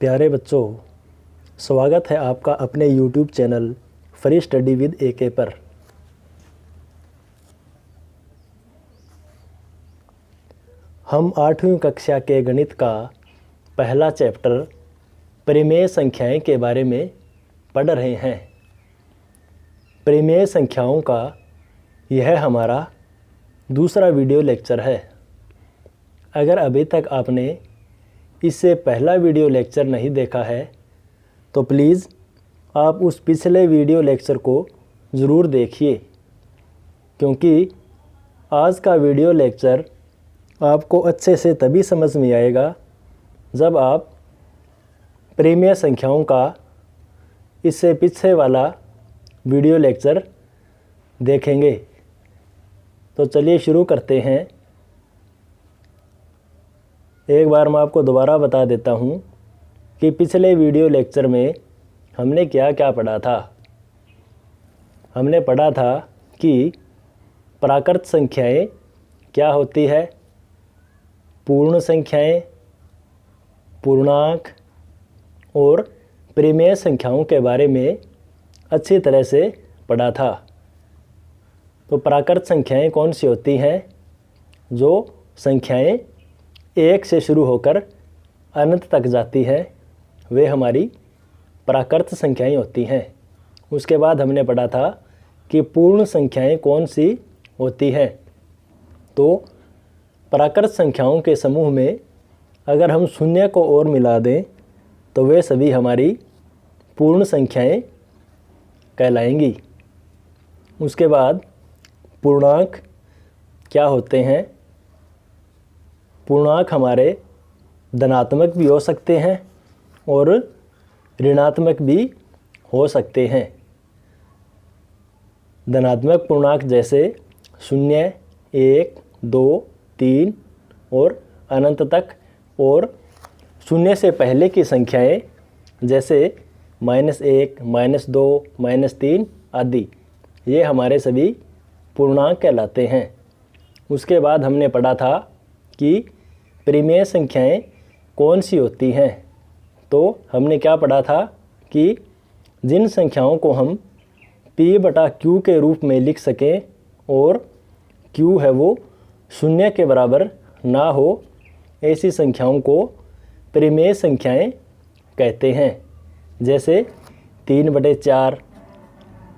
प्यारे बच्चों, स्वागत है आपका अपने YouTube channel free study with AK पर। हम 8वीं कक्षा के गणित का पहला चैप्टर परिमेय संख्याएं के बारे में पढ़ रहे हैं। परिमेय संख्याओं का यह हमारा दूसरा वीडियो लेक्चर है। अगर अभी तक आपने इससे पहला वीडियो लेक्चर नहीं देखा है तो प्लीज़ आप उस पिछले वीडियो लेक्चर को ज़रूर देखिए, क्योंकि आज का वीडियो लेक्चर आपको अच्छे से तभी समझ में आएगा जब आप परिमेय संख्याओं का इससे पीछे वाला वीडियो लेक्चर देखेंगे। तो चलिए शुरू करते हैं। एक बार मैं आपको दोबारा बता देता हूँ कि पिछले वीडियो लेक्चर में हमने क्या क्या पढ़ा था। हमने पढ़ा था कि प्राकृत संख्याएं क्या होती है, पूर्ण संख्याएं, पूर्णांक और परिमेय संख्याओं के बारे में अच्छी तरह से पढ़ा था। तो प्राकृत संख्याएं कौन सी होती हैं? जो संख्याएं 1 से शुरू होकर अनंत तक जाती है वे हमारी प्राकृत संख्याएं होती हैं। उसके बाद हमने पढ़ा था कि पूर्ण संख्याएं कौन सी होती हैं। तो प्राकृत संख्याओं के समूह में अगर हम शून्य को और मिला दें तो वे सभी हमारी पूर्ण संख्याएं कहलाएंगी। उसके बाद पूर्णांक क्या होते हैं? पूर्णांक हमारे धनात्मक भी हो सकते हैं और ऋणात्मक भी हो सकते हैं। धनात्मक पूर्णांक जैसे 0, 1, 2, 3 और अनंत तक, और 0 से पहले की संख्याएं जैसे -1, -2, -3 आदि, ये हमारे सभी पूर्णांक कहलाते हैं। उसके बाद हमने पढ़ा था कि परिमेय संख्याएं कौन सी होती हैं। तो हमने क्या पढ़ा था कि जिन संख्याओं को हम P/Q के रूप में लिख सकें और Q है वो 0 के बराबर ना हो, ऐसी संख्याओं को परिमेय संख्याएं कहते हैं। जैसे 3/4,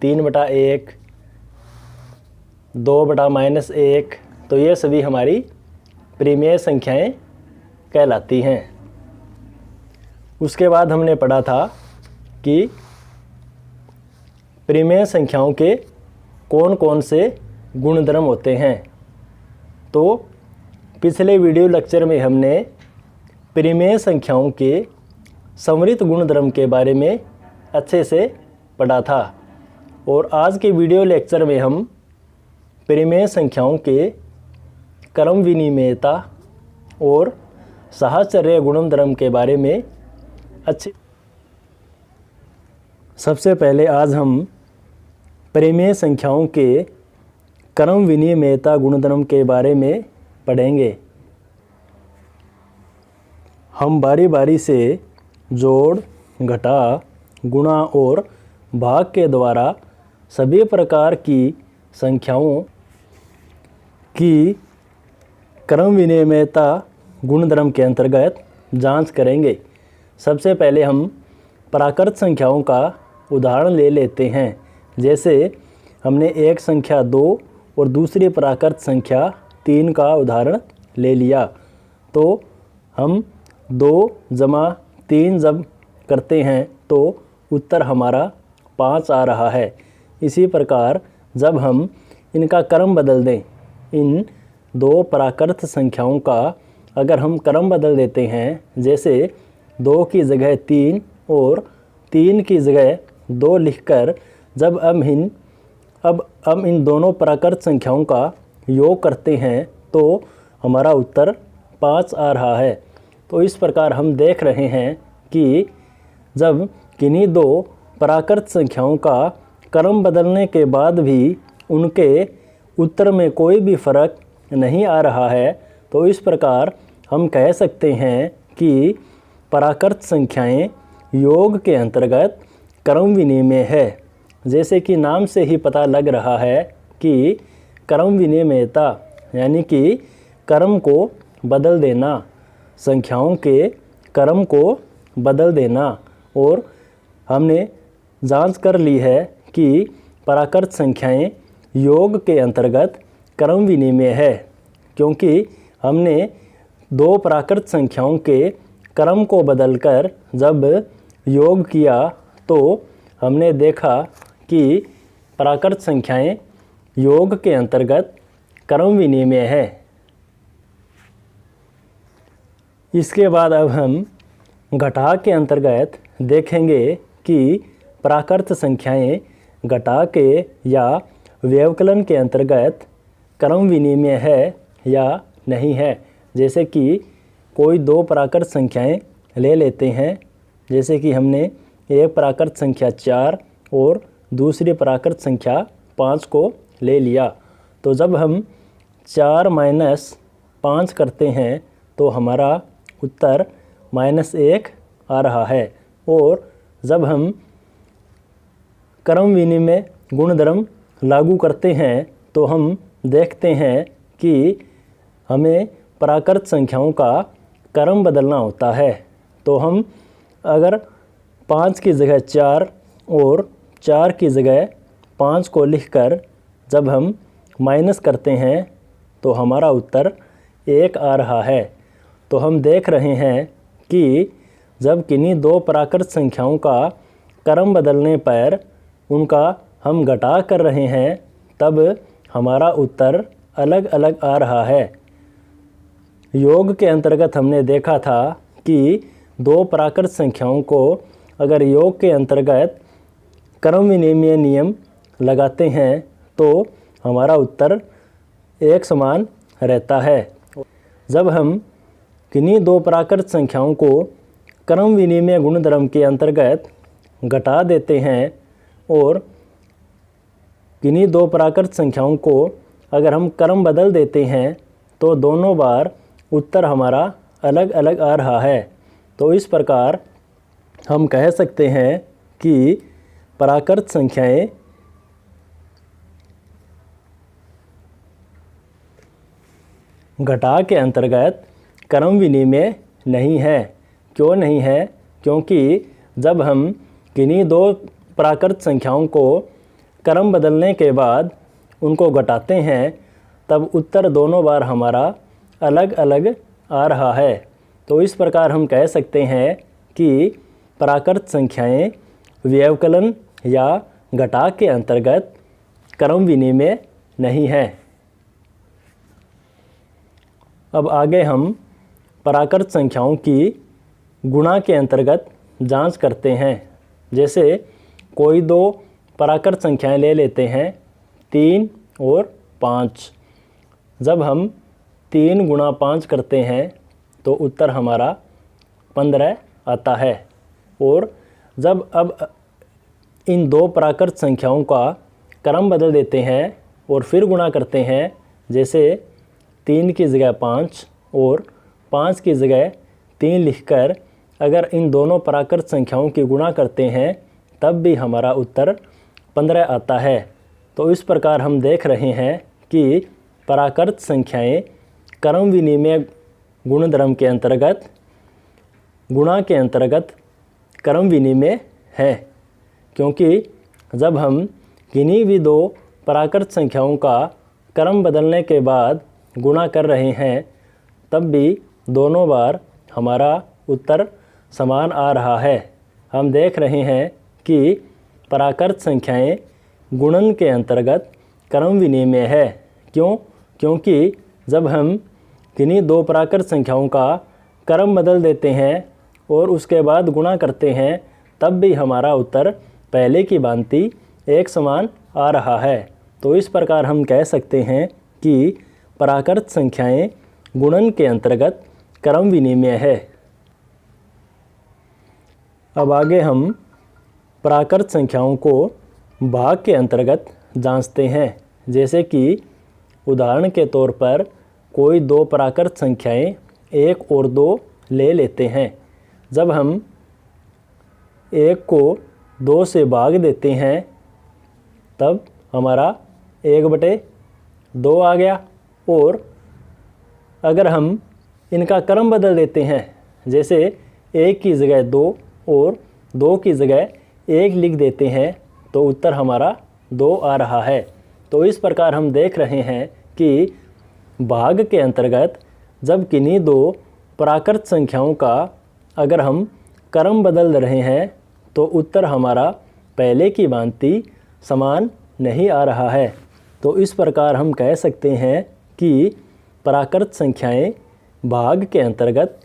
3/1, 2/-1, तो ये सभी हमारी परिमेय संख्याएं कहलाती हैं। उसके बाद हमने पढ़ा था कि परिमेय संख्याओं के कौन कौन से गुणधर्म होते हैं। तो पिछले वीडियो लेक्चर में हमने परिमेय संख्याओं के समृद्ध गुणधर्म के बारे में अच्छे से पढ़ा था, और आज के वीडियो लेक्चर में हम परिमेय संख्याओं के क्रम विनिमेयता और साहचर्य गुणधर्म के बारे में सबसे पहले आज हम परिमेय संख्याओं के क्रम विनिमेयता गुणधर्म के बारे में पढ़ेंगे। हम बारी बारी से जोड़, घटा, गुणा और भाग के द्वारा सभी प्रकार की संख्याओं की क्रम विनिमेयता गुणधर्म के अंतर्गत जांच करेंगे। सबसे पहले हम प्राकृत संख्याओं का उदाहरण ले लेते हैं। जैसे हमने एक संख्या 2 और दूसरी प्राकृत संख्या 3 का उदाहरण ले लिया, तो हम 2 + 3 जब करते हैं तो उत्तर हमारा 5 आ रहा है। इसी प्रकार जब हम इनका क्रम बदल दें, इन 2 प्राकृत संख्याओं का अगर हम क्रम बदल देते हैं, जैसे 2 की जगह 3 और 3 की जगह 2 लिखकर जब हम इन दोनों प्राकृत संख्याओं का योग करते हैं तो हमारा उत्तर 5 आ रहा है। तो इस प्रकार हम देख रहे हैं कि जब किन्हीं 2 प्राकृत संख्याओं का क्रम बदलने के बाद भी उनके उत्तर में कोई भी फर्क नहीं आ रहा है, तो इस प्रकार हम कह सकते हैं कि प्राकृत संख्याएं योग के अंतर्गत क्रम विनिमय है। जैसे कि नाम से ही पता लग रहा है कि क्रम विनिमयता यानी कि क्रम को बदल देना, संख्याओं के क्रम को बदल देना। और हमने जांच कर ली है कि प्राकृत संख्याएं योग के अंतर्गत क्रम विनिमय है, क्योंकि हमने दो प्राकृत संख्याओं के क्रम को बदलकर जब योग किया तो हमने देखा कि प्राकृत संख्याएं योग के अंतर्गत क्रम विनिमय है। इसके बाद अब हम घटा के अंतर्गत देखेंगे कि प्राकृत संख्याएं घटा के या व्यवकलन के अंतर्गत क्रम विनिमय है या नहीं है। जैसे कि कोई दो प्राकृत संख्याएं ले लेते हैं, जैसे कि हमने एक प्राकृत संख्या 4 और दूसरी प्राकृत संख्या 5 को ले लिया, तो जब हम 4 - 5 करते हैं तो हमारा उत्तर -1 आ रहा है। और जब हम क्रम विनिमय गुणधर्म लागू करते हैं तो हम देखते हैं कि हमें प्राकृत संख्याओं का क्रम बदलना होता है। तो हम अगर 5 की जगह 4 और 4 की जगह 5 को लिखकर जब हम माइनस करते हैं तो हमारा उत्तर 1 आ रहा है। तो हम देख रहे हैं कि जब किन्हीं दो प्राकृत संख्याओं का क्रम बदलने पर उनका हम घटा कर रहे हैं तब हमारा उत्तर अलग अलग आ रहा है। योग के अंतर्गत हमने देखा था कि दो प्राकृत संख्याओं को अगर योग के अंतर्गत क्रम विनिमय नियम लगाते हैं तो हमारा उत्तर एक समान रहता है। जब हम किन्हीं दो प्राकृत संख्याओं को क्रम विनिमय गुणधर्म के अंतर्गत घटा देते हैं और किन्हीं दो प्राकृत संख्याओं को अगर हम क्रम बदल देते हैं तो दोनों बार उत्तर हमारा अलग अलग आ रहा है। तो इस प्रकार हम कह सकते हैं कि प्राकृत संख्याएं घटा के अंतर्गत क्रम विनिमय नहीं है। क्यों नहीं है? क्योंकि जब हम किन्हीं दो प्राकृत संख्याओं को क्रम बदलने के बाद उनको घटाते हैं तब उत्तर दोनों बार हमारा अलग अलग आ रहा है। तो इस प्रकार हम कह सकते हैं कि प्राकृत संख्याएं व्यवकलन या घटा के अंतर्गत क्रम विनिमय नहीं है। अब आगे हम प्राकृत संख्याओं की गुणा के अंतर्गत जांच करते हैं। जैसे कोई दो प्राकृत संख्याएं ले लेते हैं 3 और 5। जब हम 3 × 5 करते हैं तो उत्तर हमारा 15 आता है। और जब अब इन दो प्राकृत संख्याओं का क्रम बदल देते हैं और फिर गुणा करते हैं, जैसे 3 की जगह 5 और 5 की जगह 3 लिखकर अगर इन दोनों प्राकृत संख्याओं की गुणा करते हैं तब भी हमारा उत्तर 15 आता है। तो इस प्रकार हम देख रहे हैं कि प्राकृत संख्याएं क्रम विनिमय गुणधर्म के अंतर्गत गुणा के अंतर्गत क्रम विनिमय है, क्योंकि जब हम किन्हीं भी दो प्राकृत संख्याओं का क्रम बदलने के बाद गुणा कर रहे हैं तब भी दोनों बार हमारा उत्तर समान आ रहा है। हम देख रहे हैं कि प्राकृत संख्याएं गुणन के अंतर्गत क्रम विनिमय है। क्यों? क्योंकि जब हम किन्हीं दो प्राकृत संख्याओं का क्रम बदल देते हैं और उसके बाद गुणा करते हैं तब भी हमारा उत्तर पहले की भांति एक समान आ रहा है। तो इस प्रकार हम कह सकते हैं कि प्राकृत संख्याएं गुणन के अंतर्गत क्रम विनिमय है। अब आगे हम प्राकृत संख्याओं को भाग के अंतर्गत जांचते हैं। जैसे कि उदाहरण के तौर पर कोई दो प्राकृत संख्याएं 1 और 2 ले लेते हैं। जब हम 1 को 2 से भाग देते हैं तब हमारा 1/2 आ गया। और अगर हम इनका क्रम बदल देते हैं, जैसे 1 की जगह 2 और 2 की जगह 1 लिख देते हैं, तो उत्तर हमारा 2 आ रहा है। तो इस प्रकार हम देख रहे हैं कि भाग के अंतर्गत जब किन्हीं 2 प्राकृत संख्याओं का अगर हम क्रम बदल रहे हैं तो उत्तर हमारा पहले की भांति समान नहीं आ रहा है। तो इस प्रकार हम कह सकते हैं कि प्राकृत संख्याएं भाग के अंतर्गत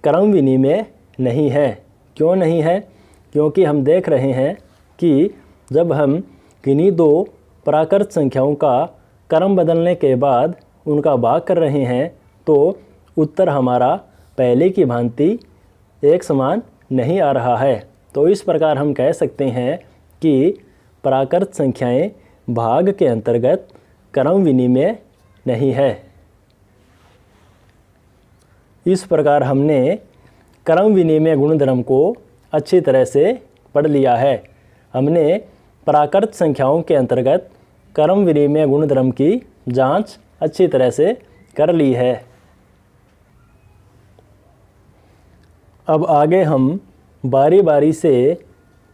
क्रम विनिमय नहीं है। क्यों नहीं है? क्योंकि हम देख रहे हैं कि जब हम किन्हीं 2 प्राकृत संख्याओं का क्रम बदलने के बाद उनका भाग कर रहे हैं तो उत्तर हमारा पहले की भांति एक समान नहीं आ रहा है। तो इस प्रकार हम कह सकते हैं कि प्राकृत संख्याएं भाग के अंतर्गत क्रम विनिमय नहीं है। इस प्रकार हमने क्रम विनिमय गुणधर्म को अच्छी तरह से पढ़ लिया है। हमने प्राकृत संख्याओं के अंतर्गत क्रम विनिमय गुणधर्म की जांच अच्छी तरह से कर ली है। अब आगे हम बारी बारी से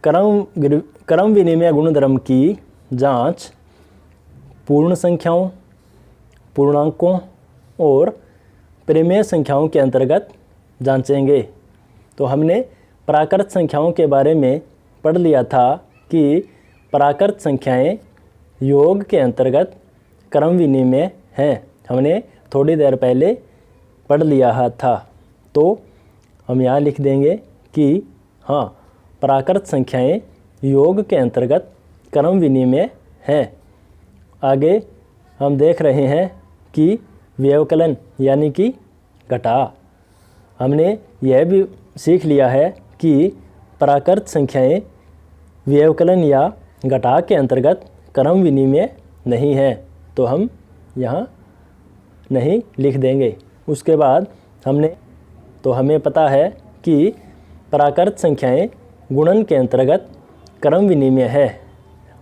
क्रम विनिमय गुणधर्म की जांच पूर्ण संख्याओं, पूर्णांकों और परिमेय संख्याओं के अंतर्गत जांचेंगे। तो हमने प्राकृत संख्याओं के बारे में पढ़ लिया था कि प्राकृत संख्याएं योग के अंतर्गत क्रम विनिमय हैं। हमने थोड़ी देर पहले पढ़ लिया था। तो हम यहाँ लिख देंगे कि हाँ, प्राकृत संख्याएं योग के अंतर्गत क्रम विनिमय हैं। आगे हम देख रहे हैं कि व्यवकलन यानी कि घटा। हमने यह भी सीख लिया है कि प्राकृत संख्याएं व्यवकलन या घटा के अंतर्गत क्रम विनिमय नहीं है, तो हम यहाँ नहीं लिख देंगे। उसके बाद हमें पता है कि प्राकृत संख्याएं गुणन के अंतर्गत क्रम विनिमय है।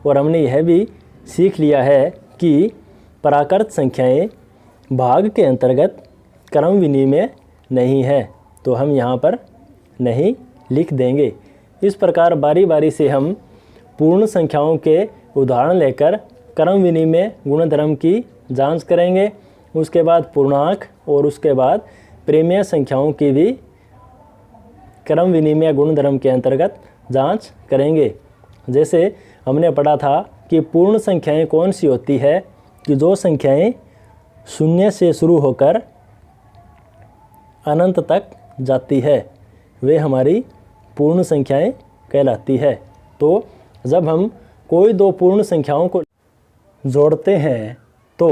और हमने यह भी सीख लिया है कि प्राकृत संख्याएं भाग के अंतर्गत क्रम विनिमय नहीं है, तो हम यहाँ पर नहीं लिख देंगे। इस प्रकार बारी बारी से हम पूर्ण संख्याओं के उदाहरण लेकर क्रम विनिमय गुणधर्म की जांच करेंगे। उसके बाद पूर्णांक और उसके बाद परिमेय संख्याओं की भी क्रम विनिमय गुणधर्म के अंतर्गत जांच करेंगे। जैसे हमने पढ़ा था कि पूर्ण संख्याएं कौन सी होती है, कि जो संख्याएं 0 से शुरू होकर अनंत तक जाती है वे हमारी पूर्ण संख्याएं कहलाती है। तो जब हम कोई 2 पूर्ण संख्याओं को जोड़ते हैं तो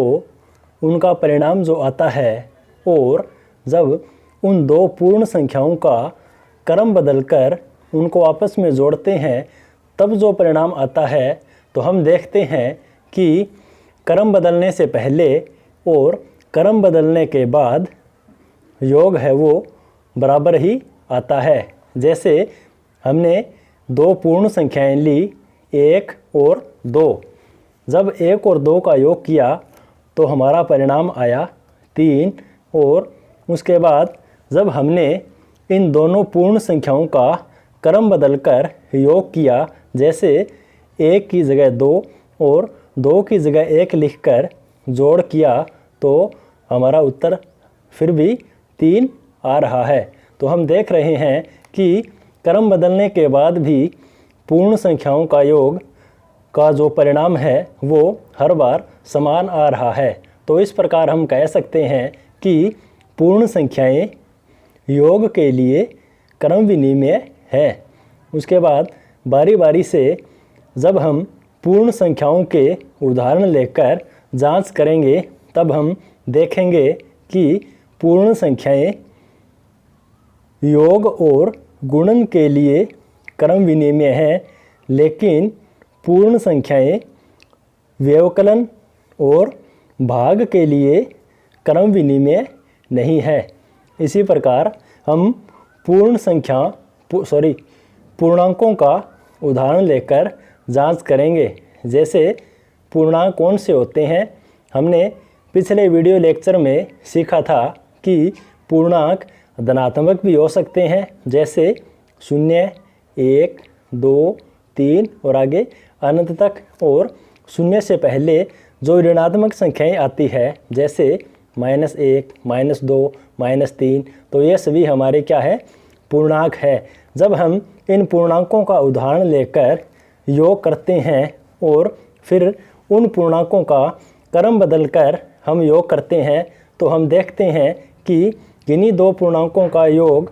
उनका परिणाम जो आता है, और जब उन 2 पूर्ण संख्याओं का क्रम बदलकर उनको आपस में जोड़ते हैं तब जो परिणाम आता है, तो हम देखते हैं कि क्रम बदलने से पहले और क्रम बदलने के बाद योग है वो बराबर ही आता है। जैसे हमने 2 पूर्ण संख्याएं ली, 1 और 2। जब 1 और 2 का योग किया तो हमारा परिणाम आया 3। और उसके बाद जब हमने इन दोनों पूर्ण संख्याओं का क्रम बदलकर योग किया, जैसे 1 की जगह 2 और 2 की जगह 1 लिखकर जोड़ किया, तो हमारा उत्तर फिर भी 3 आ रहा है। तो हम देख रहे हैं कि क्रम बदलने के बाद भी पूर्ण संख्याओं का योग का जो परिणाम है वो हर बार समान आ रहा है। तो इस प्रकार हम कह सकते हैं कि पूर्ण संख्याएं योग के लिए क्रम विनिमय है। उसके बाद बारी बारी से जब हम पूर्ण संख्याओं के उदाहरण लेकर जांच करेंगे तब हम देखेंगे कि पूर्ण संख्याएं योग और गुणन के लिए क्रम विनिमय है, लेकिन पूर्ण संख्याएं व्यवकलन और भाग के लिए क्रम विनिमय नहीं है। इसी प्रकार हम पूर्ण संख्या पूर्णांकों का उदाहरण लेकर जांच करेंगे। जैसे पूर्णांक कौन से होते हैं, हमने पिछले वीडियो लेक्चर में सीखा था कि पूर्णांक धनात्मक भी हो सकते हैं, जैसे 0, 1, 2, 3 और आगे अनंत तक। और 0 से पहले जो ऋणात्मक संख्याएं आती है, जैसे -1, -2, -3, तो ये सभी हमारे क्या है, पूर्णांक है। जब हम इन पूर्णांकों का उदाहरण लेकर योग करते हैं और फिर उन पूर्णांकों का क्रम बदलकर हम योग करते हैं, तो हम देखते हैं कि किन्हीं दो पूर्णांकों का योग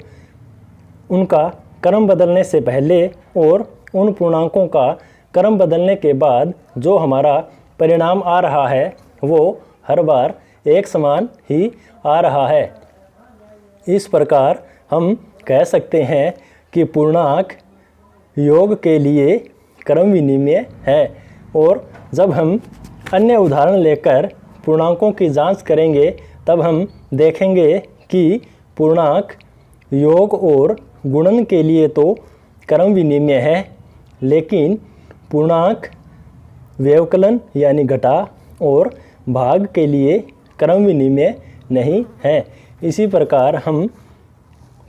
उनका क्रम बदलने से पहले और उन पूर्णांकों का क्रम बदलने के बाद जो हमारा परिणाम आ रहा है वो हर बार एक समान ही आ रहा है। इस प्रकार हम कह सकते हैं कि पूर्णांक योग के लिए क्रम विनिमय है। और जब हम अन्य उदाहरण लेकर पूर्णांकों की जांच करेंगे तब हम देखेंगे कि पूर्णांक योग और गुणन के लिए तो क्रम विनिमय है, लेकिन पूर्णांक व्यवकलन यानी घटा और भाग के लिए क्रम विनिमय नहीं है। इसी प्रकार हम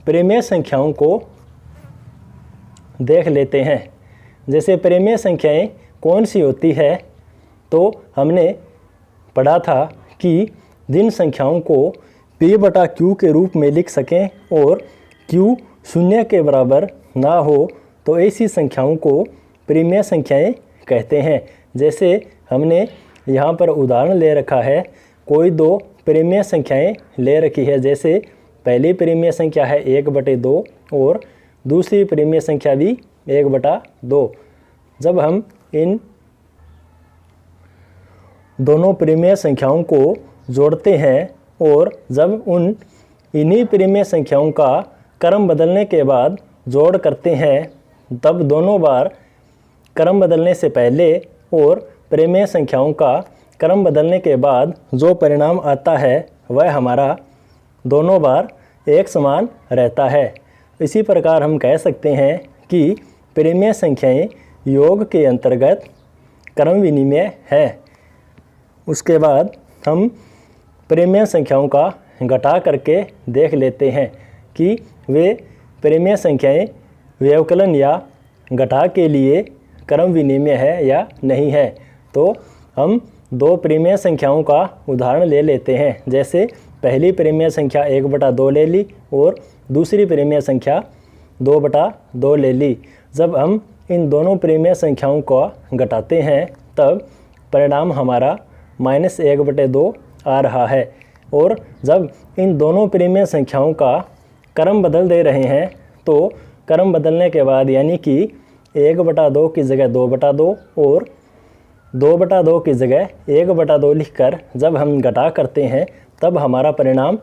परिमेय संख्याओं को देख लेते हैं। जैसे परिमेय संख्याएं कौन सी होती है, तो हमने पढ़ा था कि जिन संख्याओं को P/Q के रूप में लिख सकें और Q 0 के बराबर ना हो, तो ऐसी संख्याओं को परिमेय संख्याएं कहते हैं। जैसे हमने यहाँ पर उदाहरण ले रखा है, कोई दो परिमेय संख्याएं ले रखी है। जैसे पहली परिमेय संख्या है 1/2 और दूसरी परिमेय संख्या भी 1/2। जब हम इन दोनों परिमेय संख्याओं को जोड़ते हैं और जब इन्हीं परिमेय संख्याओं का क्रम बदलने के बाद जोड़ करते हैं, तब दोनों बार क्रम बदलने से पहले और परिमेय संख्याओं का क्रम बदलने के बाद जो परिणाम आता है वह हमारा दोनों बार एक समान रहता है। इसी प्रकार हम कह सकते हैं कि परिमेय संख्याएं योग के अंतर्गत क्रम विनिमय है। उसके बाद हम परिमेय संख्याओं का घटा करके देख लेते हैं कि वे परिमेय संख्याएं व्यवकलन या घटा के लिए क्रम विनिमय है या नहीं है। तो हम दो परिमेय संख्याओं का उदाहरण ले लेते हैं। जैसे पहली परिमेय संख्या 1/2 ले ली और दूसरी परिमेय संख्या 2/2 ले ली। जब हम इन दोनों परिमेय संख्याओं को घटाते हैं तब परिणाम हमारा -1/2 आ रहा है। और जब इन दोनों परिमेय संख्याओं का क्रम बदल दे रहे हैं, तो क्रम बदलने के बाद यानी कि 1/2 की जगह 2/2 और 2/2 की जगह 1/2 लिखकर जब हम घटा करते हैं तब हमारा परिणाम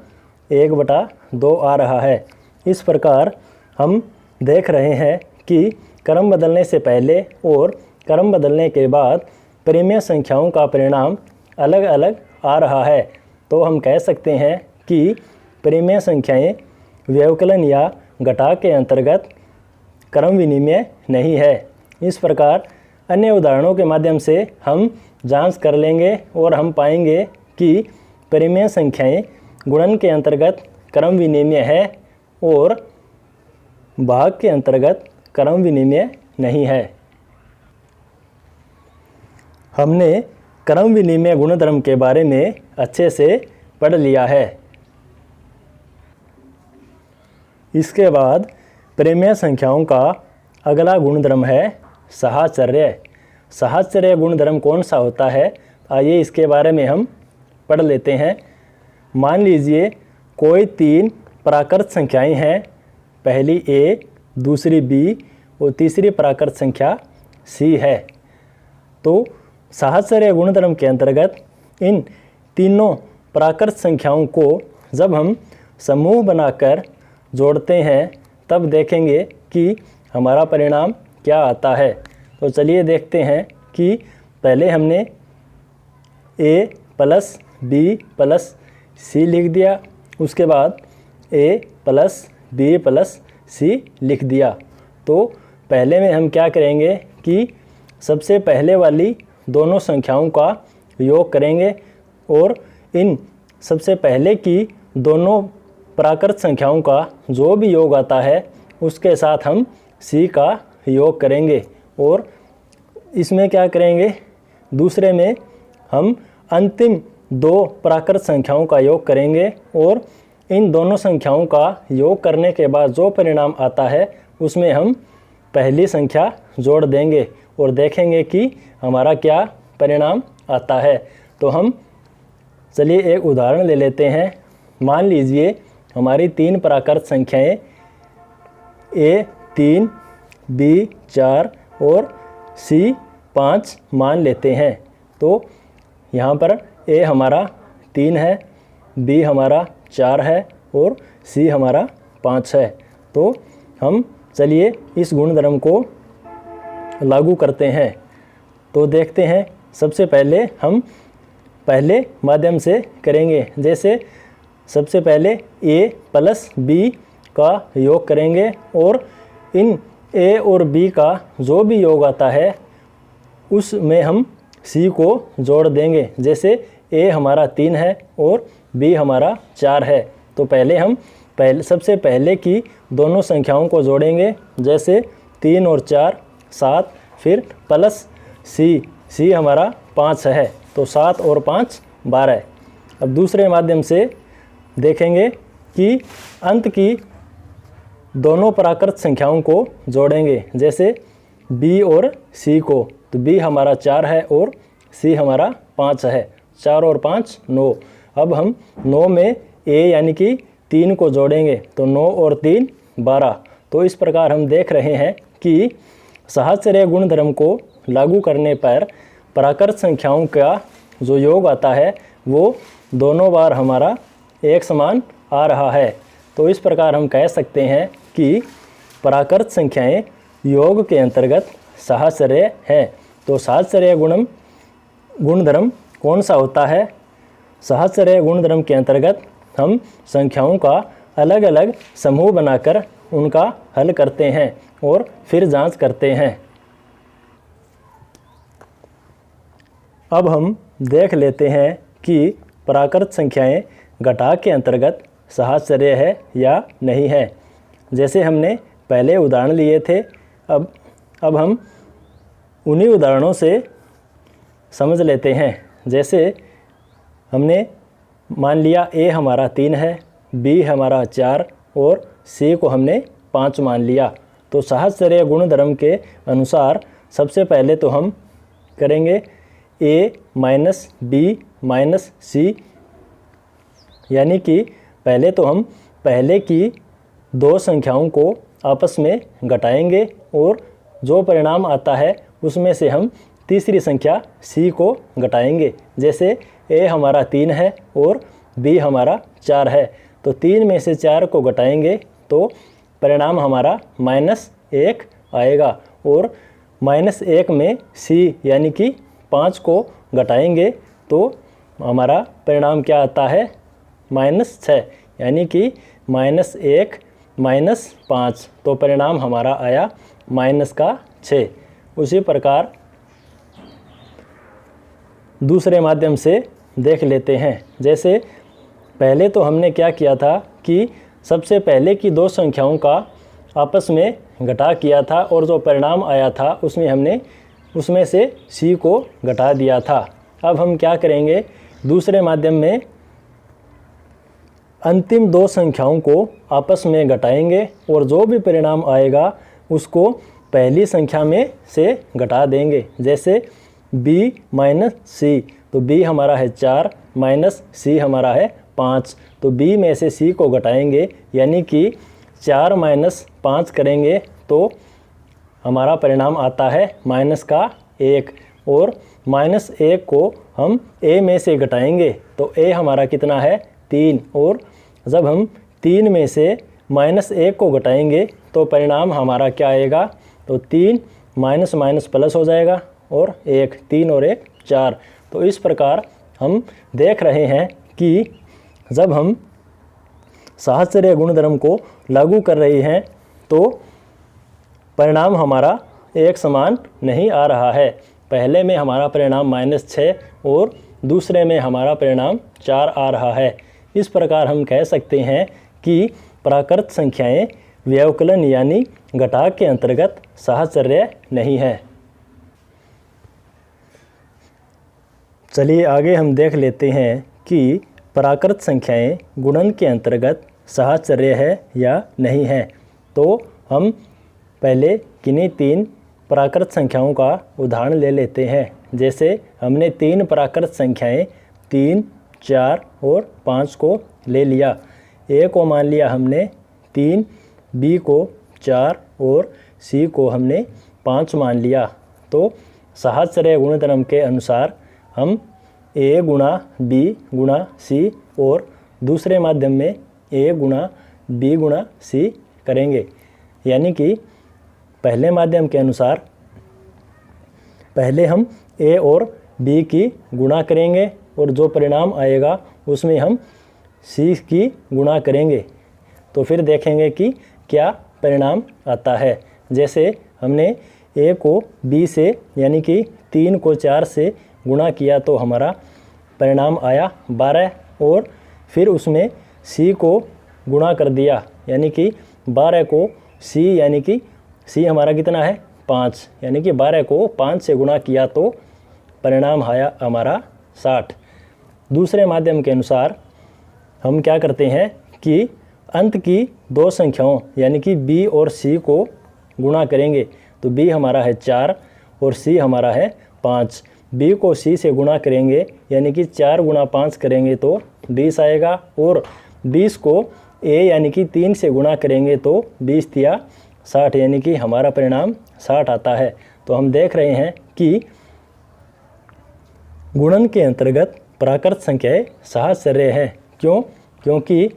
1/2 आ रहा है। इस प्रकार हम देख रहे हैं कि क्रम बदलने से पहले और क्रम बदलने के बाद परिमेय संख्याओं का परिणाम अलग अलग आ रहा है। तो हम कह सकते हैं कि परिमेय संख्याएं व्यवकलन या घटा के अंतर्गत क्रम विनिमय नहीं है। इस प्रकार अन्य उदाहरणों के माध्यम से हम जांच कर लेंगे और हम पाएंगे कि परिमेय संख्याएं गुणन के अंतर्गत क्रम विनिमय है और भाग के अंतर्गत क्रम विनिमय नहीं है। हमने क्रम विनिमय गुणधर्म के बारे में अच्छे से पढ़ लिया है। इसके बाद परिमेय संख्याओं का अगला गुणधर्म है साहचर्य। साहचर्य गुणधर्म कौन सा होता है, आइए इसके बारे में हम पढ़ लेते हैं। मान लीजिए कोई 3 प्राकृत संख्याएं हैं, पहली A, दूसरी B और तीसरी प्राकृत संख्या C है। तो साहचर्य गुणधर्म के अंतर्गत इन तीनों प्राकृत संख्याओं को जब हम समूह बनाकर जोड़ते हैं तब देखेंगे कि हमारा परिणाम क्या आता है। तो चलिए देखते हैं कि पहले हमने A + B + C लिख दिया, उसके बाद A + B + C लिख दिया। तो पहले में हम क्या करेंगे कि सबसे पहले वाली दोनों संख्याओं का योग करेंगे और इन सबसे पहले की दोनों प्राकृत संख्याओं का जो भी योग आता है उसके साथ हम c का योग करेंगे। और इसमें क्या करेंगे, दूसरे में हम अंतिम दो प्राकृत संख्याओं का योग करेंगे और इन दोनों संख्याओं का योग करने के बाद जो परिणाम आता है उसमें हम पहली संख्या जोड़ देंगे और देखेंगे कि हमारा क्या परिणाम आता है। तो हम चलिए एक उदाहरण ले लेते हैं। मान लीजिए हमारी तीन प्राकृत संख्याएं A3, B4 और C5 मान लेते हैं। तो यहाँ पर A हमारा 3 है, B हमारा 4 है और C हमारा 5 है। तो हम चलिए इस गुणधर्म को लागू करते हैं। तो देखते हैं, सबसे पहले हम पहले माध्यम से करेंगे। जैसे सबसे पहले A प्लस B का योग करेंगे और इन A और B का जो भी योग आता है उसमें हम C को जोड़ देंगे। जैसे A हमारा 3 है और B हमारा 4 है। तो पहले हम सबसे पहले की दोनों संख्याओं को जोड़ेंगे। जैसे 3 और 4 7, फिर प्लस C हमारा 5 है। तो 7 और 5 12। अब दूसरे माध्यम से देखेंगे कि अंत की दोनों प्राकृत संख्याओं को जोड़ेंगे। जैसे B और C को, तो B हमारा 4 है और C हमारा 5 है। 4 और 5 9। अब हम 9 में A यानी कि 3 को जोड़ेंगे। तो 9 और 3 12। तो इस प्रकार हम देख रहे हैं कि सहस्त्र गुणधर्म को लागू करने पर प्राकृत संख्याओं का जो योग आता है वो दोनों बार हमारा एक समान आ रहा है। तो इस प्रकार हम कह सकते हैं कि प्राकृत संख्याएं योग के अंतर्गत सहस्त्र हैं। तो सहस्त्र गुणधर्म कौन सा होता है? सहस्त्र गुणधर्म के अंतर्गत हम संख्याओं का अलग अलग समूह बनाकर उनका हल करते हैं और फिर जांच करते हैं। अब हम देख लेते हैं कि प्राकृत संख्याएं घटाक के अंतर्गत सहस्त्र है या नहीं है। जैसे हमने पहले उदाहरण लिए थे, अब हम उन्हीं उदाहरणों से समझ लेते हैं। जैसे हमने मान लिया A हमारा 3 है, B हमारा 4 और C को हमने 5 मान लिया। तो सहस्त्र गुणधर्म के अनुसार सबसे पहले तो हम करेंगे A minus B minus C, यानी कि पहले तो हम पहले की दो संख्याओं को आपस में घटाएंगे और जो परिणाम आता है उसमें से हम तीसरी संख्या C को घटाएंगे। जैसे A हमारा 3 है और B हमारा 4 है। तो 3 में से 4 को घटाएंगे तो परिणाम हमारा -1 आएगा और -1 में C यानी कि 5 को घटाएंगे तो हमारा परिणाम क्या आता है? -6, यानी कि -1 - 5। तो परिणाम हमारा आया -6। उसी प्रकार दूसरे माध्यम से देख लेते हैं। जैसे पहले तो हमने क्या किया था कि सबसे पहले की दो संख्याओं का आपस में घटा किया था और जो परिणाम आया था उसमें से C को घटा दिया था। अब हम क्या करेंगे, दूसरे माध्यम में अंतिम दो संख्याओं को आपस में घटाएंगे और जो भी परिणाम आएगा उसको पहली संख्या में से घटा देंगे। जैसे B माइनस C, तो B हमारा है 4 माइनस C हमारा है 5। तो B में से C को घटाएंगे यानी कि 4 माइनस 5 करेंगे तो हमारा परिणाम आता है -1 और -1 को हम A में से घटाएंगे तो A हमारा कितना है 3। और जब हम 3 में से -1 को घटाएंगे तो परिणाम हमारा क्या आएगा? तो 3 माइनस माइनस प्लस हो जाएगा और 1, 3 और 1 4। तो इस प्रकार हम देख रहे हैं कि जब हम सहस्त्र गुणधर्म को लागू कर रहे हैं तो परिणाम हमारा एक समान नहीं आ रहा है। पहले में हमारा परिणाम -6 और दूसरे में हमारा परिणाम 4 आ रहा है। इस प्रकार हम कह सकते हैं कि प्राकृत संख्याएं व्यवकलन यानी घटाव के अंतर्गत साहचर्य नहीं है। चलिए आगे हम देख लेते हैं कि प्राकृत संख्याएं गुणन के अंतर्गत साहचर्य है या नहीं है। तो हम पहले किन्हीं 3 प्राकृत संख्याओं का उदाहरण ले लेते हैं। जैसे हमने 3 प्राकृत संख्याएं 3, 4 और 5 को ले लिया। ए को मान लिया हमने 3, बी को 4 और सी को हमने 5 मान लिया। तो साहचर्य गुणधर्म के अनुसार हम ए गुणा बी गुणा सी और दूसरे माध्यम में ए गुणा बी गुणा सी करेंगे। यानी कि पहले माध्यम के अनुसार पहले हम ए और बी की गुणा करेंगे और जो परिणाम आएगा उसमें हम सी की गुणा करेंगे। तो फिर देखेंगे कि क्या परिणाम आता है। जैसे हमने ए को बी से यानी कि 3 को 4 से गुणा किया तो हमारा परिणाम आया 12 और फिर उसमें सी को गुणा कर दिया यानी कि 12 को सी यानी कि सी हमारा कितना है 5 यानी कि 12 को 5 से गुणा किया तो परिणाम आया हमारा 60। दूसरे माध्यम के अनुसार हम क्या करते हैं कि अंत की 2 संख्याओं यानी कि बी और सी को गुणा करेंगे। तो बी हमारा है 4 और सी हमारा है 5। बी को सी से गुणा करेंगे यानी कि 4 गुणा 5 करेंगे तो 20 आएगा और 20 को ए यानी कि 3 से गुणा करेंगे तो 20 तिया 60 यानी कि हमारा परिणाम 60 आता है। तो हम देख रहे हैं कि गुणन के अंतर्गत प्राकृत संख्याएं साहचर्य है। क्यों? क्योंकि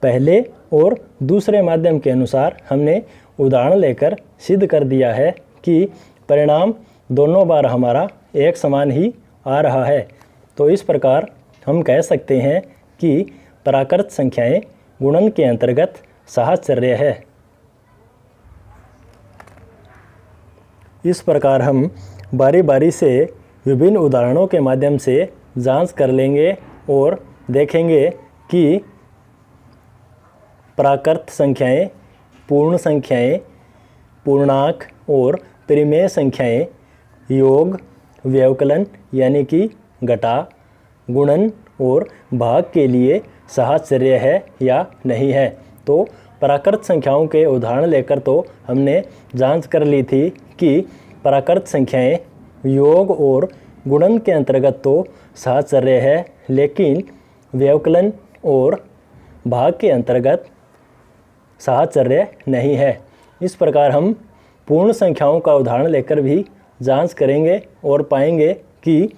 पहले और दूसरे माध्यम के अनुसार हमने उदाहरण लेकर सिद्ध कर दिया है कि परिणाम दोनों बार हमारा एक समान ही आ रहा है। तो इस प्रकार हम कह सकते हैं कि प्राकृत संख्याएं गुणन के अंतर्गत साहचर्य है। इस प्रकार हम बारी बारी से विभिन्न उदाहरणों के माध्यम से जांच कर लेंगे और देखेंगे कि प्राकृत संख्याएं, पूर्ण संख्याएं, पूर्णांक और परिमेय संख्याएं योग, व्यवकलन यानी कि घटाव, गुणन और भाग के लिए साहचर्य है या नहीं है। तो प्राकृत संख्याओं के उदाहरण लेकर तो हमने जांच कर ली थी कि प्राकृत संख्याएं योग और गुणन के अंतर्गत तो साहचर्य है, लेकिन व्यवकलन और भाग के अंतर्गत साहचर्य नहीं है। इस प्रकार हम पूर्ण संख्याओं का उदाहरण लेकर भी जांच करेंगे और पाएंगे कि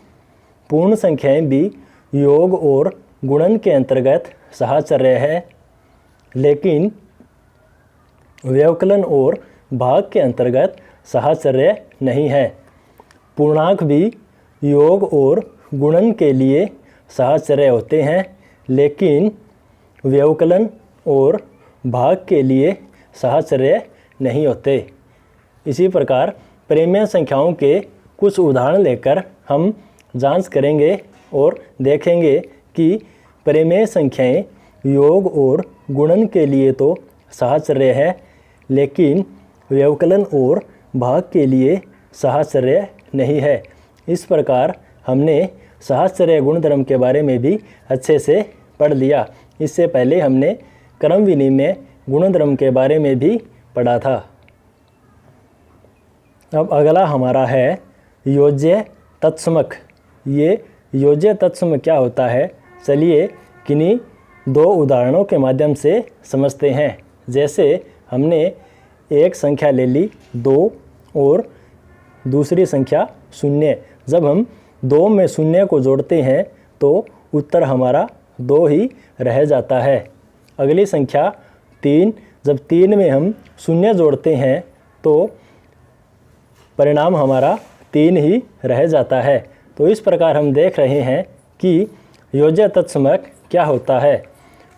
पूर्ण संख्याएं भी योग और गुणन के अंतर्गत साहचर्य है, लेकिन व्यवकलन और भाग के अंतर्गत साहचर्य नहीं है। पूर्णांक भी योग और गुणन के लिए साहचर्य होते हैं, लेकिन व्यवकलन और भाग के लिए साहचर्य नहीं होते। इसी प्रकार परिमेय संख्याओं के कुछ उदाहरण लेकर हम जांच करेंगे और देखेंगे कि परिमेय संख्याएं योग और गुणन के लिए तो साहचर्य है, लेकिन व्यवकलन और भाग के लिए साहचर्य नहीं है। इस प्रकार हमने साहचर्य गुणधर्म के बारे में भी अच्छे से पढ़ लिया। इससे पहले हमने क्रम विनिमय गुणधर्म के बारे में भी पढ़ा था। अब अगला हमारा है योज्य तत्समक। ये योज्य तत्समक क्या होता है, चलिए किन्हीं 2 उदाहरणों के माध्यम से समझते हैं। जैसे हमने एक संख्या ले ली 2 और दूसरी संख्या 0। जब हम 2 में 0 को जोड़ते हैं तो उत्तर हमारा 2 ही रह जाता है। अगली संख्या 3, जब 3 में हम 0 जोड़ते हैं तो परिणाम हमारा 3 ही रह जाता है। तो इस प्रकार हम देख रहे हैं कि योज्य तत्समक क्या होता है।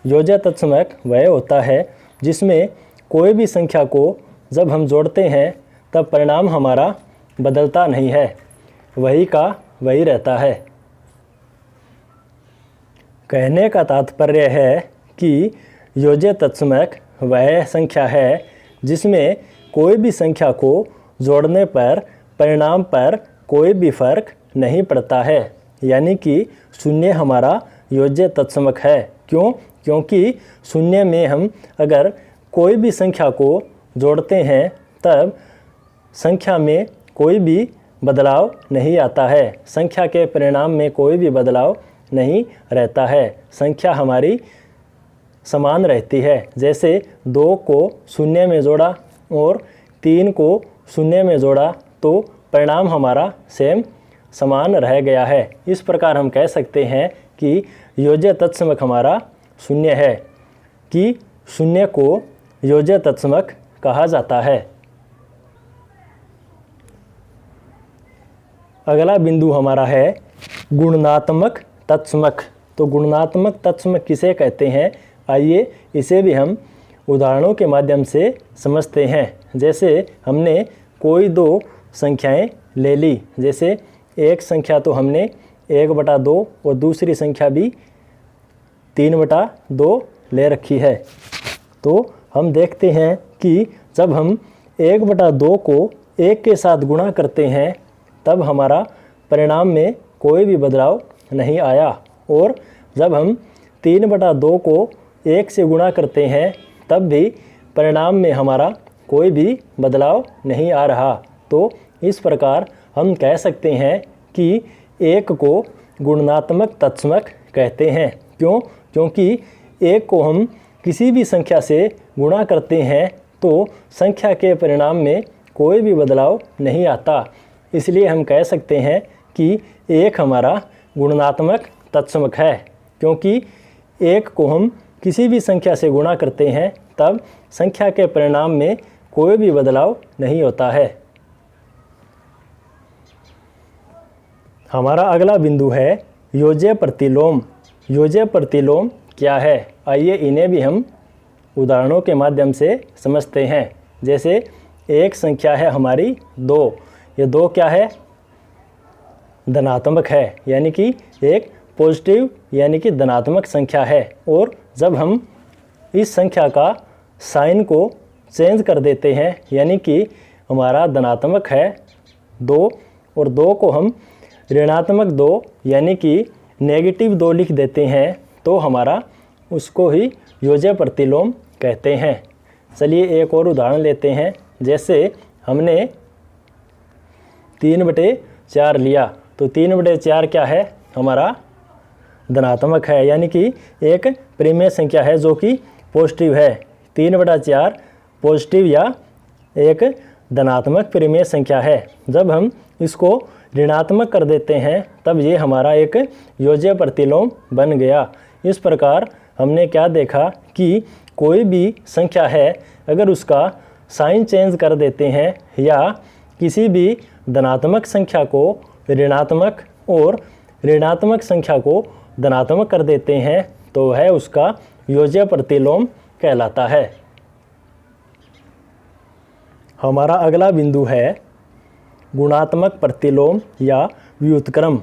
योज्य तत्समक वह होता है जिसमें कोई भी संख्या को जब हम जोड़ते हैं तब परिणाम हमारा बदलता नहीं है, वही का वही रहता है। कहने का तात्पर्य है कि योज्य तत्समक वह संख्या है जिसमें कोई भी संख्या को जोड़ने पर परिणाम पर कोई भी फर्क नहीं पड़ता है, यानी कि शून्य हमारा योज्य तत्समक है। क्यों? क्योंकि शून्य में हम अगर कोई भी संख्या को जोड़ते हैं तब संख्या में कोई भी बदलाव नहीं आता है, संख्या के परिणाम में कोई भी बदलाव नहीं रहता है, संख्या हमारी समान रहती है। जैसे 2 को शून्य में जोड़ा और 3 को शून्य में जोड़ा तो परिणाम हमारा सेम समान रह गया है। इस प्रकार हम कह सकते हैं कि योज्य तत्समक हमारा शून्य है, कि शून्य को योज्य तत्समक कहा जाता है। अगला बिंदु हमारा है गुणात्मक तत्समक। तो गुणात्मक तत्समक किसे कहते हैं, आइए इसे भी हम उदाहरणों के माध्यम से समझते हैं। जैसे हमने कोई 2 संख्याएं ले ली, जैसे एक संख्या तो हमने 1/2 और दूसरी संख्या भी 3/2 ले रखी है। तो हम देखते हैं कि जब हम 1/2 को 1 के साथ गुणा करते हैं तब हमारा परिणाम में कोई भी बदलाव नहीं आया, और जब हम 3/2 को 1 से गुणा करते हैं तब भी परिणाम में हमारा कोई भी बदलाव नहीं आ रहा। तो इस प्रकार हम कह सकते हैं कि 1 को गुणात्मक तत्समक कहते हैं। क्यों? क्योंकि 1 को हम किसी भी संख्या से गुणा करते हैं तो संख्या के परिणाम में कोई भी बदलाव नहीं आता, इसलिए हम कह सकते हैं कि 1 हमारा गुणात्मक तत्समक है। क्योंकि 1 को हम किसी भी संख्या से गुणा करते हैं तब संख्या के परिणाम में कोई भी बदलाव नहीं होता है। हमारा अगला बिंदु है योज्य प्रतिलोम। योज्य प्रतिलोम क्या है, आइए इन्हें भी हम उदाहरणों के माध्यम से समझते हैं। जैसे एक संख्या है हमारी 2, ये 2 क्या है, धनात्मक है, यानी कि एक पॉजिटिव यानी कि धनात्मक संख्या है। और जब हम इस संख्या का साइन को चेंज कर देते हैं, यानी कि हमारा धनात्मक है 2 और 2 को हम ऋणात्मक 2 यानी कि नेगेटिव 2 लिख देते हैं, तो हमारा उसको ही योज्य प्रतिलोम कहते हैं। चलिए एक और उदाहरण लेते हैं। जैसे हमने 3/4 लिया, तो 3/4 क्या है, हमारा धनात्मक है, यानी कि एक परिमेय संख्या है जो कि पॉजिटिव है। 3/4 पॉजिटिव या एक धनात्मक परिमेय संख्या है। जब हम इसको ऋणात्मक कर देते हैं तब ये हमारा एक योज्य प्रतिलोम बन गया। इस प्रकार हमने क्या देखा कि कोई भी संख्या है, अगर उसका साइन चेंज कर देते हैं या किसी भी धनात्मक संख्या को ऋणात्मक और ऋणात्मक संख्या को धनात्मक कर देते हैं तो वह उसका योज्य प्रतिलोम कहलाता है। हमारा अगला बिंदु है गुणात्मक प्रतिलोम या व्युत्क्रम।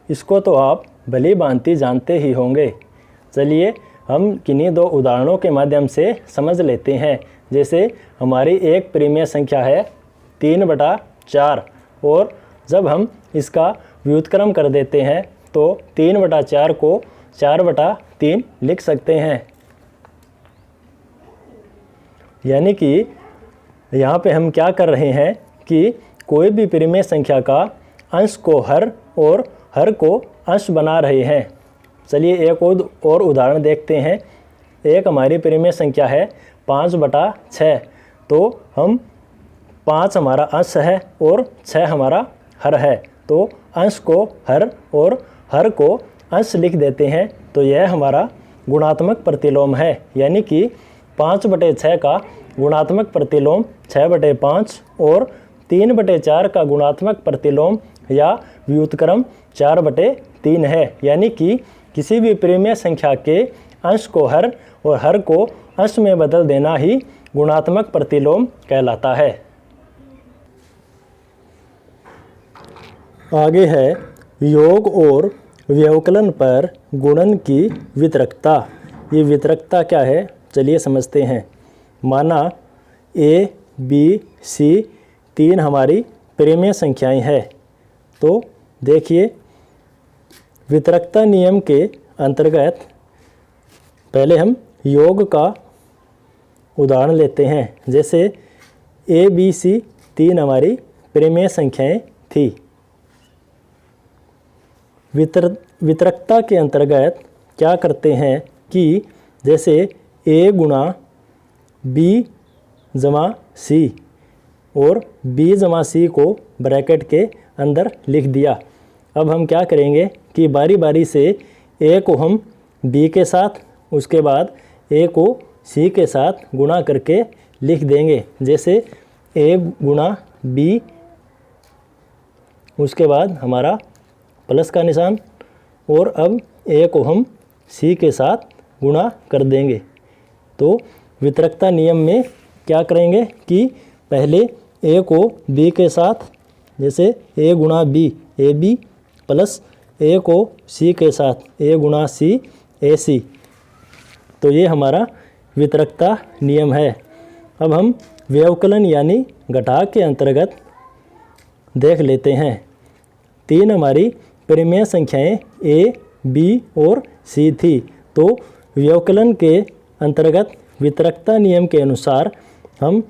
इसको तो आप भली भांति जानते ही होंगे। चलिए हम किन्हीं 2 उदाहरणों के माध्यम से समझ लेते हैं। जैसे हमारी एक परिमेय संख्या है 3/4 और जब हम इसका व्युत्क्रम कर देते हैं तो 3/4 को 4/3 लिख सकते हैं। यानी कि यहाँ पे हम क्या कर रहे हैं कि कोई भी परिमेय संख्या का अंश को हर और हर को अंश बना रहे हैं। चलिए एक और उदाहरण देखते हैं। एक हमारी परिमेय संख्या है 5/6, तो हम 5 हमारा अंश है और 6 हमारा हर है, तो अंश को हर और हर को अंश लिख देते हैं, तो यह हमारा गुणात्मक प्रतिलोम है। यानी कि 5/6 का गुणात्मक प्रतिलोम 6/5 और 3/4 का गुणात्मक प्रतिलोम या व्युत्क्रम 4/3 है। यानी कि किसी भी परिमेय संख्या के अंश को हर और हर को अंश में बदल देना ही गुणात्मक प्रतिलोम कहलाता है। आगे है योग और व्यवकलन पर गुणन की वितरकता। ये वितरकता क्या है, चलिए समझते हैं। माना A, B, C 3 हमारी परिमेय संख्याएं हैं। तो देखिए वितरकता नियम के अंतर्गत पहले हम योग का उदाहरण लेते हैं। जैसे A, B, C 3 हमारी परिमेय संख्याएं थी। वितरकता के अंतर्गत क्या करते हैं कि जैसे A गुणा B जमा C और B जमा C को ब्रैकेट के अंदर लिख दिया। अब हम क्या करेंगे कि बारी बारी से A को हम B के साथ, उसके बाद A को C के साथ गुणा करके लिख देंगे। जैसे A गुणा B, उसके बाद हमारा प्लस का निशान, और अब A को हम C के साथ गुणा कर देंगे। तो वितरकता नियम में क्या करेंगे कि पहले A को B के साथ, जैसे A गुणा B AB, प्लस A को C के साथ A गुणा C AC। तो ये हमारा वितरकता नियम है। अब हम व्यवकलन यानी घटाव के अंतर्गत देख लेते हैं। 3 हमारी परिमेय संख्याएं A, B और C थी। तो व्यवकलन के अंतर्गत वितरकता नियम के अनुसार हम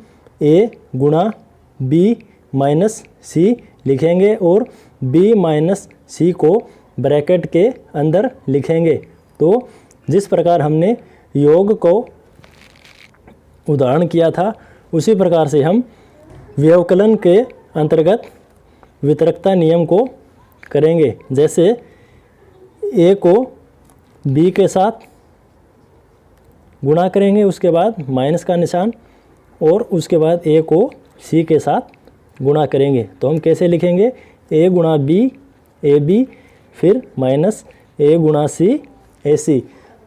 A गुणा B माइनस C लिखेंगे और B माइनस C को ब्रैकेट के अंदर लिखेंगे। तो जिस प्रकार हमने योग को उदाहरण किया था, उसी प्रकार से हम व्यवकलन के अंतर्गत वितरकता नियम को करेंगे। जैसे A को B के साथ गुणा करेंगे, उसके बाद माइनस का निशान, और उसके बाद A को C के साथ गुणा करेंगे। तो हम कैसे लिखेंगे, A गुणा B AB, फिर माइनस A गुणा C AC।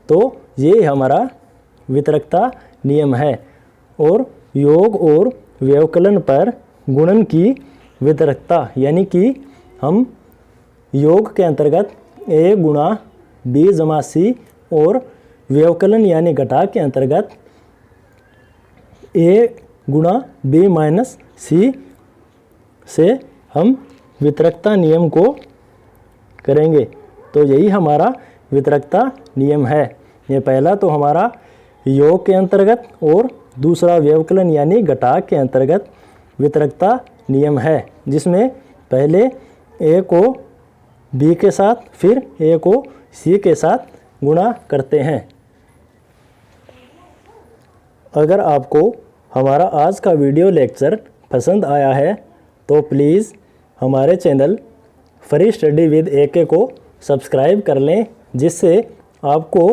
तो ये हमारा वितरकता नियम है। और योग और व्यवकलन पर गुणन की वितरकता यानी कि हम योग के अंतर्गत A गुणा B जमा C और व्यवकलन यानी घटाव के अंतर्गत A गुणा B माइनस C से हम वितरकता नियम को करेंगे। तो यही हमारा वितरकता नियम है। ये पहला तो हमारा योग के अंतर्गत और दूसरा व्यवकलन यानी घटाव के अंतर्गत वितरकता नियम है, जिसमें पहले A को B के साथ, फिर A को C के साथ गुणा करते हैं। अगर आपको हमारा आज का वीडियो लेक्चर पसंद आया है तो प्लीज़ हमारे channel free study with AK को सब्सक्राइब कर लें, जिससे आपको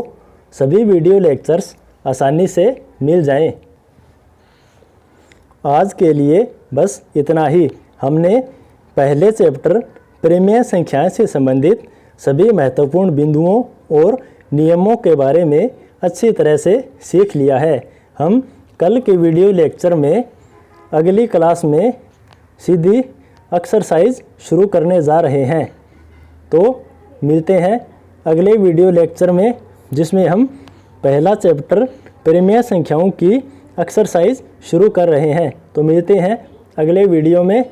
सभी वीडियो लेक्चर्स आसानी से मिल जाएं। आज के लिए बस इतना ही। हमने पहले चैप्टर परिमेय संख्याएं से संबंधित सभी महत्वपूर्ण बिंदुओं और नियमों के बारे में अच्छी तरह से सीख लिया है। हम कल के वीडियो लेक्चर में अगली क्लास में सीधी एक्सरसाइज शुरू करने जा रहे हैं। तो मिलते हैं अगले वीडियो लेक्चर में, जिसमें हम पहला चैप्टर परिमेय संख्याओं की एक्सरसाइज शुरू कर रहे हैं। तो मिलते हैं अगले वीडियो में।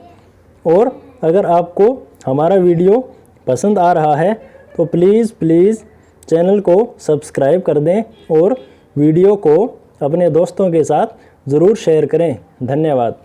और अगर आपको हमारा वीडियो पसंद आ रहा है तो प्लीज़ चैनल को सब्सक्राइब कर दें और वीडियो को अपने दोस्तों के साथ ज़रूर शेयर करें। धन्यवाद।